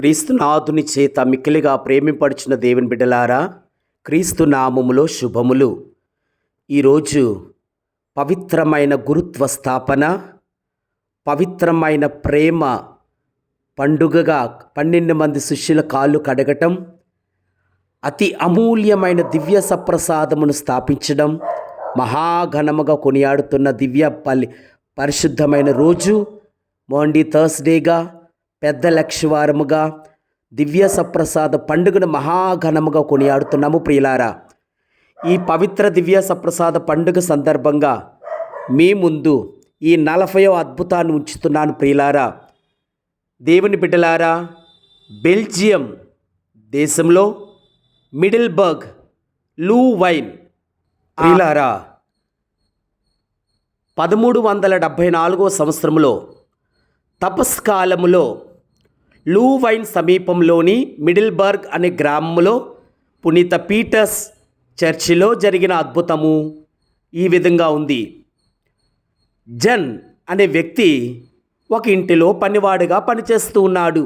క్రీస్తునాథుని చేత మిక్కిలిగా ప్రేమింపడుచున్న దేవుని బిడ్డలారా, క్రీస్తు నామములో శుభములు. ఈరోజు పవిత్రమైన గురుత్వ స్థాపన, పవిత్రమైన ప్రేమ పండుగగా 12 మంది శిష్యుల కాళ్ళు కడగటం, అతి అమూల్యమైన దివ్య సప్రసాదమును స్థాపించడం, మహాఘనముగా కొనియాడుతున్న పరిశుద్ధమైన రోజు మాండీ థర్స్డేగా, పెద్ద లక్షవారముగా దివ్య సప్రసాద పండుగను మహాఘనముగా కొనియాడుతున్నాము. ప్రియులారా, ఈ పవిత్ర దివ్య సప్రసాద పండుగ సందర్భంగా మీ ముందు ఈ 40వ అద్భుతాన్ని ఉంచుతున్నాను. ప్రియులారా, దేవుని బిడ్డలారా, బెల్జియం దేశంలో మిడిల్బర్గ్ లూవైన్ ప్రియులారా 1374వ సంవత్సరంలో తపస్కాలములో లూవైన్ సమీపంలోని మిడిల్బర్గ్ అనే గ్రామంలో పునీత పీటర్స్ చర్చిలో జరిగిన అద్భుతము ఈ విధంగా ఉంది. జన్ అనే వ్యక్తి ఒక ఇంటిలో పనివాడుగా పనిచేస్తూ ఉన్నాడు.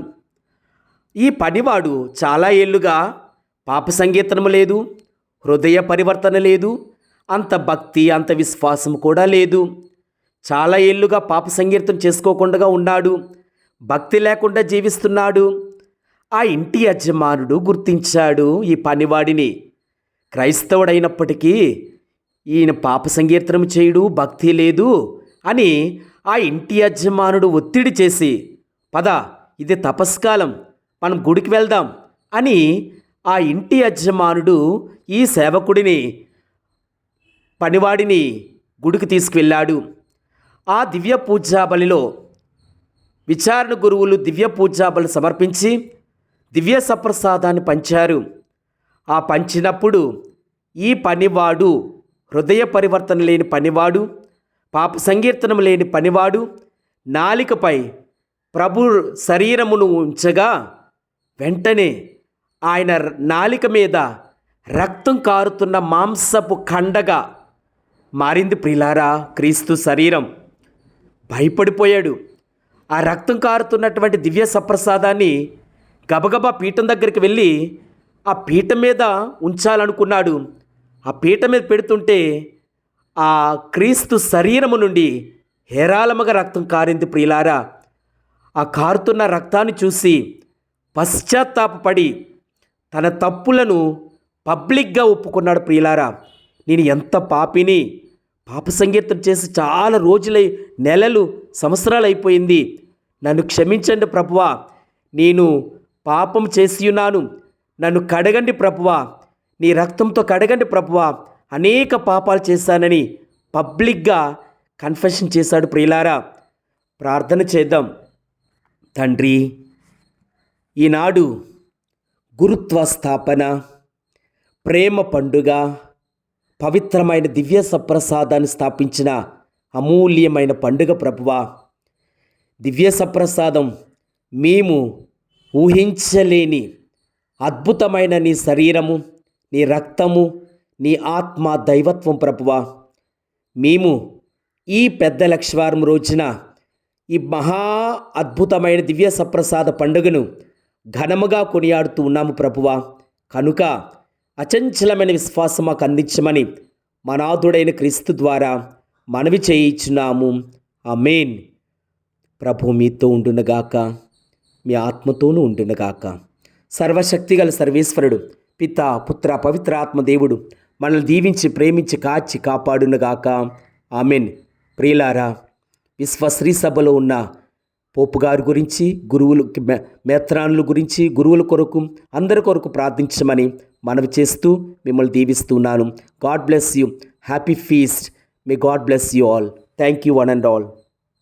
ఈ పనివాడు చాలా ఏళ్ళుగా పాప సంగీతము లేదు, హృదయ పరివర్తన లేదు, అంత భక్తి అంత విశ్వాసం కూడా లేదు. చాలా ఏళ్ళుగా పాప సంకీర్తన చేసుకోకుండా ఉన్నాడు, భక్తి లేకుండా జీవిస్తున్నాడు. ఆ ఇంటి యజమానుడు గుర్తించాడు ఈ పనివాడిని. క్రైస్తవుడైనప్పటికీ ఈయన పాప సంకీర్తనం చేయడు, భక్తి లేదు అని ఆ ఇంటి యజమానుడు ఒత్తిడి చేసి, పద ఇది తపస్కాలం, మనం గుడికి వెళ్దాం అని ఆ ఇంటి యజమానుడు ఈ సేవకుడిని పనివాడిని గుడికి తీసుకువెళ్ళాడు. ఆ దివ్య పూజాబలిలో విచారణ గురువులు దివ్య పూజాబలి సమర్పించి దివ్య సప్రసాదాన్ని పంచారు. ఆ పంచినప్పుడు ఈ పనివాడు, హృదయ పరివర్తన లేని పనివాడు, పాప సంకీర్తనం లేని పనివాడు నాలికపై ప్రభు శరీరమును ఉంచగా వెంటనే ఆయన నాలిక మీద రక్తం కారుతున్న మాంసపు ఖండగా మారింది. ప్రియులారా, క్రీస్తు శరీరం. భయపడిపోయాడు. ఆ రక్తం కారుతున్నటువంటి దివ్య సప్రసాదాన్ని గబగబా పీఠం దగ్గరికి వెళ్ళి ఆ పీఠం మీద ఉంచాలనుకున్నాడు. ఆ పీఠం మీద పెడుతుంటే ఆ క్రీస్తు శరీరము నుండి హేరాళముగా రక్తం కారింది. ప్రియులారా, ఆ కారుతున్న రక్తాన్ని చూసి పశ్చాత్తాపపడి తన తప్పులను పబ్లిక్గా ఒప్పుకున్నాడు. ప్రియులారా, నేను ఎంత పాపిని, పాప సంకీర్తన చేసి చాలా రోజులై, నెలలు, సంవత్సరాలు అయిపోయింది, నన్ను క్షమించండి ప్రభువా, నేను పాపం చేసి ఉన్నాను, నన్ను కడగండి ప్రభువా, నీ రక్తంతో కడగండి ప్రభువా, అనేక పాపాలు చేశానని పబ్లిక్గా కన్ఫెషన్ చేశాడు. ప్రియులారా, ప్రార్థన చేద్దాం. తండ్రి, ఈనాడు గురుత్వ స్థాపన, ప్రేమ పండుగ, పవిత్రమైన దివ్య సప్రసాదాన్ని స్థాపించిన అమూల్యమైన పండుగ ప్రభువా, దివ్య సప్రసాదం మేము ఊహించలేని అద్భుతమైన నీ శరీరము, నీ రక్తము, నీ ఆత్మ దైవత్వం ప్రభువా, మేము ఈ పెద్ద లక్షవారం రోజున ఈ మహా అద్భుతమైన దివ్య సప్రసాద పండుగను ఘనముగా కొనియాడుతూ ఉన్నాము ప్రభువా. కనుక అచంచలమైన విశ్వాసం మాకు అందించమని మనాథుడైన క్రీస్తు ద్వారా మనవి చేయించున్నాము. ఆమేన్. ప్రభు మీతో ఉండునుగాక, మీ ఆత్మతోనూ ఉండునుగాక. సర్వశక్తిగల సర్వేశ్వరుడు పిత, పుత్ర, పవిత్ర ఆత్మ దేవుడు మనల్ని దీవించి, ప్రేమించి, కాచి, కాపాడునుగాక. ఆమేన్. ప్రియులారా, విశ్వశ్రీ సభలో ఉన్న పోపు గారి గురించి, గురువులు, మేత్రానుల గురించి, గురువుల కొరకు, అందరి కొరకు ప్రార్థించమని మనవి చేస్తూ మిమ్మల్ని దీవిస్తున్నాను. God bless you. Happy feast. May God bless you all. Thank you one and all.